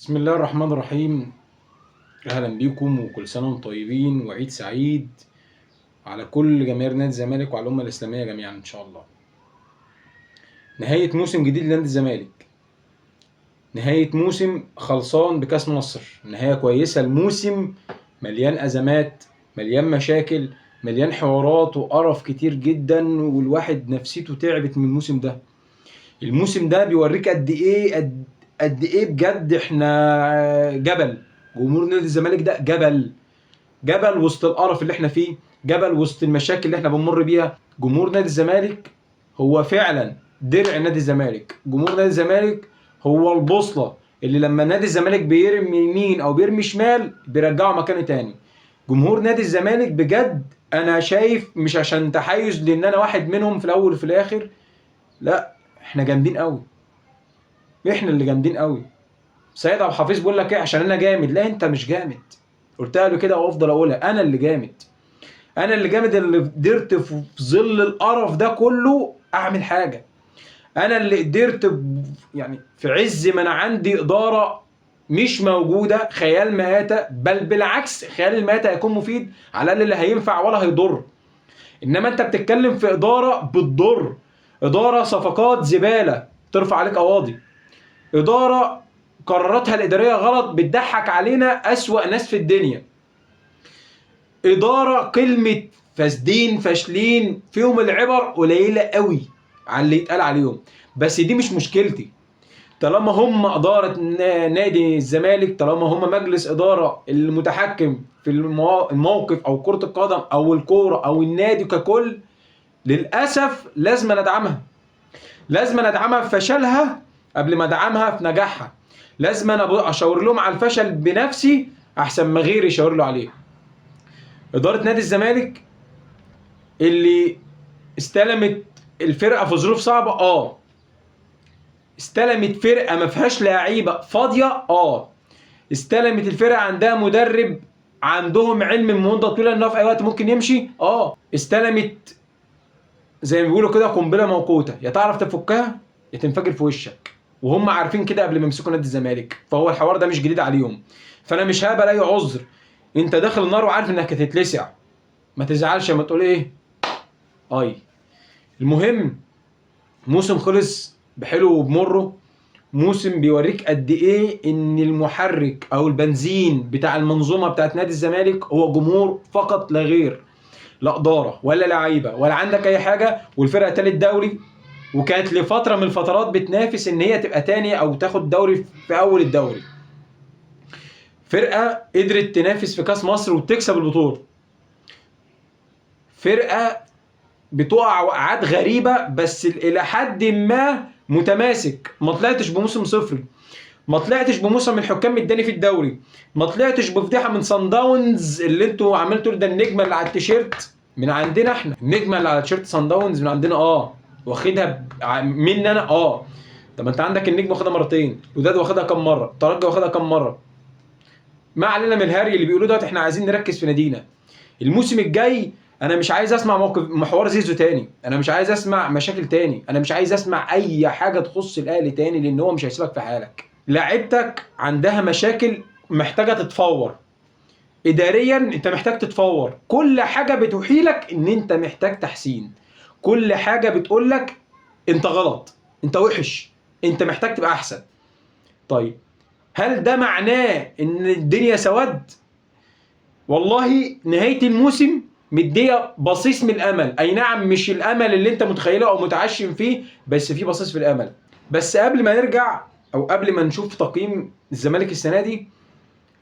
بسم الله الرحمن الرحيم. اهلا بيكم وكل سنه وانتم طيبين وعيد سعيد على كل جماهير نادي الزمالك وعلى الامه الاسلاميه جميعا ان شاء الله. نهايه موسم جديد لنادي الزمالك، نهايه موسم خلصان بكاس مصر، نهايه كويسه. الموسم مليان ازمات، مليان مشاكل، مليان حوارات وقرف كتير جدا، والواحد نفسيته تعبت من الموسم ده. الموسم ده بيوريك قد ايه بجد احنا جبل. جمهور نادي الزمالك ده جبل وسط القرف اللي احنا فيه، جبل وسط المشاكل اللي احنا بنمر بيها. جمهور نادي الزمالك هو فعلا درع نادي الزمالك. جمهور نادي الزمالك هو البوصلة اللي لما نادي الزمالك بيرمي يمين او بيرمي شمال بيرجعه مكانه تاني. جمهور نادي الزمالك بجد انا شايف، مش عشان تحيز لان انا واحد منهم في الاول وفي الاخر، لا احنا جامدين قوي، احنا اللي جامدين قوي. سيد عبد الحفيظ بيقول لك ايه؟ عشان انا جامد. لا انت مش جامد. قلتها له كده وافضل اقولها، انا اللي جامد. انا اللي جامد، اللي قدرت في ظل القرف ده كله اعمل حاجه. انا اللي قدرت يعني في عز ما انا عندي اداره مش موجوده، خيال مآتة، بل بالعكس خيال المآتة هيكون مفيد، على الاقل لا هينفع ولا هيضر. انما انت بتتكلم في اداره بتضر، اداره صفقات زباله ترفع عليك قواضي، اداره قراراتها الاداريه غلط بتضحك علينا اسوأ ناس في الدنيا، اداره كلمه فاسدين فاشلين فيهم العبر قليله قوي على اللي يتقال عليهم. بس دي مش مشكلتي. طالما هم اداره نادي الزمالك، طالما هم مجلس اداره المتحكم في الموقف او كره القدم او الكوره او النادي ككل، للاسف لازم ندعمها. لازم ادعمها في فشلها قبل ما ادعمها في نجاحها. لازم انا اشاور لهم على الفشل بنفسي احسن ما غيري يشاور له عليه. اداره نادي الزمالك اللي استلمت الفرقه في ظروف صعبه، استلمت فرقه ما فيهاش لعيبه فاضيه، استلمت الفرقه عندها مدرب عندهم علم من مده طويله انه في اي وقت ممكن يمشي، استلمت زي ما بيقولوا كده قنبله موقوته، يا تعرف تفكها يا تنفجر في وشك. وهم عارفين كده قبل ما يمسكوا نادي الزمالك، فهو الحوار ده مش جديد عليهم. فانا مش هقبل اي عذر. انت داخل النار وعارف انك هتتلسع، ما تزعلش لما تقول ايه المهم موسم خلص بحلو وبمره. موسم بيوريك قد ايه ان المحرك او البنزين بتاع المنظومه بتاعت نادي الزمالك هو جمهور فقط لا غير، لا اداره ولا لعيبه ولا عندك اي حاجه. والفرقه تالت دوري، وكانت لفتره من الفترات بتنافس ان هي تبقى تاني او تاخد دوري في اول الدوري. فرقه قدرت تنافس في كاس مصر وتكسب البطوله. فرقه بتقع وقعات غريبه بس الى حد ما متماسك. ما طلعتش بموسم صفري، ما طلعتش بموسم الحكام الداني في الدوري، ما طلعتش بفضيحه من صن داونز اللي انتوا عملتوا ده. النجمه اللي على التيشيرت من عندنا احنا، النجمه اللي على تيشيرت صن داونز من عندنا، واخدها مني انا. طب ما انت عندك النجم واخدها مرتين، وداد واخدها كام مره، الترجي واخدها كام مره. ما علينا من الهري اللي بيقولوا ده، احنا عايزين نركز في نادينا. الموسم الجاي انا مش عايز اسمع موقف محور زيزو تاني، انا مش عايز اسمع مشاكل تاني، انا مش عايز اسمع اي حاجه تخص الاهلي تاني، لان هو مش هيسيبك في حالك. لعيبتك عندها مشاكل محتاجه تتفور، اداريا انت محتاج تتفور. كل حاجه بتوحيلك ان انت محتاج تحسين، كل حاجه بتقولك انت غلط، انت وحش، انت محتاج تبقى احسن. طيب هل ده معناه ان الدنيا سود؟ والله نهايه الموسم مديه بصيص من الامل، اي نعم مش الامل اللي انت متخيله او متعشم فيه، بس في بصيص في الامل. بس قبل ما نرجع او قبل ما نشوف تقييم الزمالك السنه دي،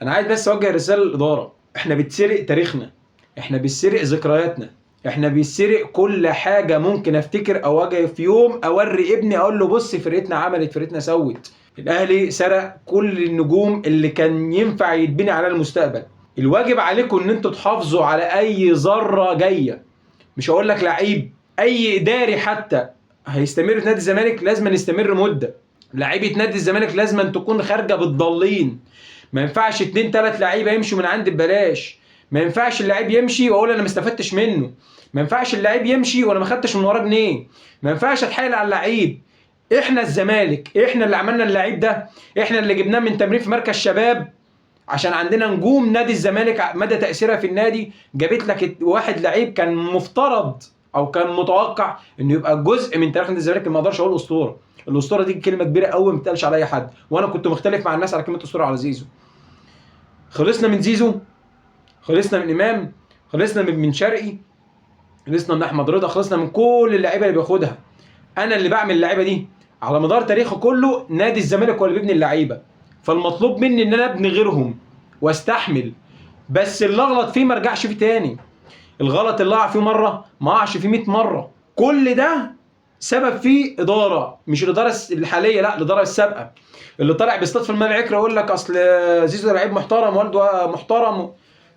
انا عايز بس اوجه رساله للاداره. احنا بتسرق تاريخنا، احنا بتسرق ذكرياتنا، احنا بيسرق كل حاجه ممكن افتكر او اجي في يوم اوري ابني اقول له بص فرقتنا عملت، فرقتنا سوت. الاهلي سرق كل النجوم اللي كان ينفع يتبني على المستقبل. الواجب عليكم ان انتوا تحافظوا على اي ذره جايه. مش هقول لك لعيب، اي اداري حتى هيستمر في نادي الزمالك لازم نستمر مده. لعيبه نادي الزمالك لازم تكون خارجه بالضالين. ما ينفعش 2 3 لعيبه يمشوا من عند ببلاش. ما ينفعش اللعيب يمشي واقول انا ما استفدتش منه. ما ينفعش اللعيب يمشي وانا ما خدتش من وراه جنيه. ما ينفعش اتحايل على اللعيب. احنا الزمالك، احنا اللي عملنا اللعيب ده، احنا اللي جبناه من تمرين في مركز شباب عشان عندنا نجوم نادي الزمالك مدى تاثيرها في النادي، جابت لك واحد لعيب كان مفترض او كان متوقع انه يبقى جزء من تاريخ نادي الزمالك. ما اقدرش اقول اسطوره، الاسطوره دي كلمه كبيره قوي ما بتقالش على اي حد، وانا كنت مختلف مع الناس على كلمه اسطوره على زيزو. خلصنا من زيزو، خلصنا من امام، خلصنا من شرقي، خلصنا من احمد رضا، خلصنا من كل اللعيبه اللي بياخدها. انا اللي بعمل اللعيبه دي على مدار تاريخه كله، نادي الزمالك هو اللي بيبني اللعيبه، فالمطلوب مني ان انا ابني غيرهم واستحمل، بس اللي اغلط فيه ما ارجعش فيه تاني. الغلط اللي اقع فيه مره ما اقعش فيه 100 مره. كل ده سبب فيه اداره، مش الاداره الحاليه، لا الاداره السابقه اللي طالع بيصطاد في المال عكره يقول لك اصل زيزو لعيب محترم، والده محترم.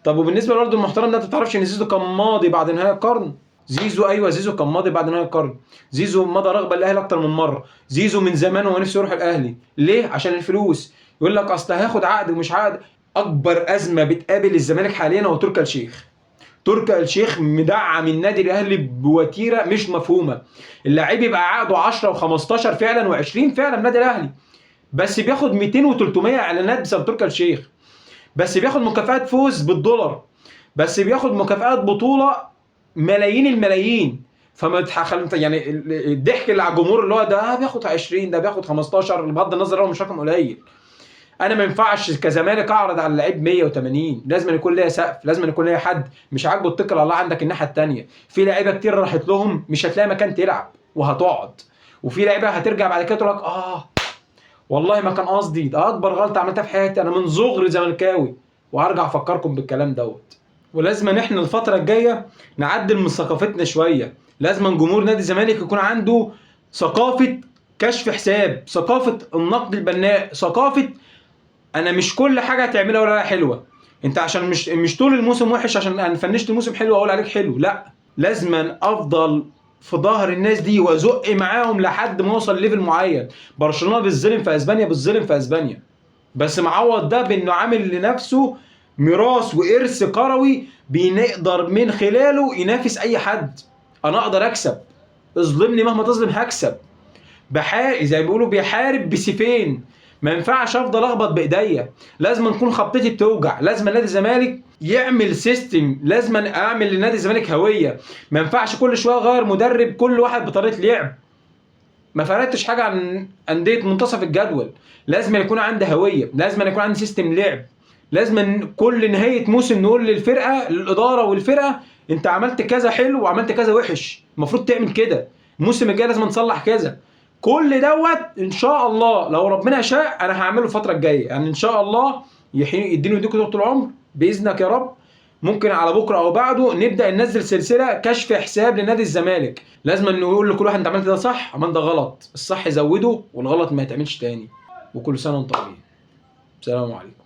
طب وبالنسبه لوالده المحترم ده، انت ما تعرفش ان زيزو كان ماضي بعد نهايه القرن؟ زيزو ايوه، زيزو كان ماضي بعد نهايه القرن. زيزو مضى رغبه الاهلي اكتر من مره. زيزو من زمان هو نفسه يروح الاهلي، ليه؟ عشان الفلوس. يقول لك اصل هاخد عقد ومش عقد. اكبر ازمه بتقابل الزمالك حاليا هو تركي آل الشيخ. تركي آل الشيخ مدعم النادي الاهلي بوتيره مش مفهومه. اللاعب يبقى عقده 10 و15 فعلا و20 فعلا النادي الاهلي، بس بياخد 200 و300 اعلانات بسبب تركي آل الشيخ، بس بياخد مكافآت فوز بالدولار، بس بياخد مكافآت بطوله ملايين الملايين. فما يعني الضحك اللي على الجمهور اللي هو ده بياخد 20 ده بياخد 15، بغض النظر هو مش رقم قليل. انا ما ينفعش كزمالك اعرض على اللعيب 180، لازم يكون ليا سقف، لازم يكون ليا حد. مش عاجبه اتكل على الله. عندك الناحيه الثانيه في لعيبه كتير راحت لهم مش هتلاقي مكان تلعب وهتقعد، وفي لعيبه هترجع بعد كده تقول لك والله ما كان قصدي، ده اكبر غلطه عملتها في حياتي، انا من صغري زملكاوي، وهرجع افكركم بالكلام دوت. ولازم احنا الفتره الجايه نعدل من ثقافتنا شويه. لازم جمهور نادي الزمالك يكون عنده ثقافه كشف حساب، ثقافه النقد البناء، ثقافه انا مش كل حاجه هتعملها ولا حلوه. انت عشان مش طول الموسم وحش عشان انا فنشت الموسم حلو اقول عليك حلو، لا، لازما افضل في ظهر الناس دي وازق معاهم لحد ما اوصل ليفل معين. برشلونه بالظلم في اسبانيا، بالظلم في اسبانيا، بس معوض ده بانه عامل لنفسه ميراث وارث كروي بيقدر من خلاله ينافس اي حد. انا اقدر اكسب، اظلمني مهما تظلم هكسب. زي ما بيقولوا بيحارب بسيفين. ما ينفعش افضل اخبط بايديا، لازم نكون خبطتي بتوجع. لازم نادي الزمالك يعمل سيستم، لازم اعمل لنادي الزمالك هويه. ما ينفعش كل شويه اغير مدرب، كل واحد بطريقه لعب. ما فرقتش حاجه عن انديه منتصف الجدول. لازم يكون عندي هويه، لازم يكون عندي سيستم لعب. لازم كل نهايه موسم نقول للفرقه، للاداره والفرقه، انت عملت كذا حلو وعملت كذا وحش، المفروض تعمل كده، الموسم الجاي لازم نصلح كذا. كل دوت ان شاء الله لو ربنا شاء انا هعمله الفتره الجايه، يعني ان شاء الله يديني ويديكوا طول العمر باذنك يا رب. ممكن على بكره او بعده نبدا ننزل سلسله كشف حساب لنادي الزمالك. لازم نقول لكل واحد انت عملت ده صح، عملت ده غلط، الصح زوده والغلط ما يتعملش تاني. وكل سنه وانتم طيبين. السلام عليكم.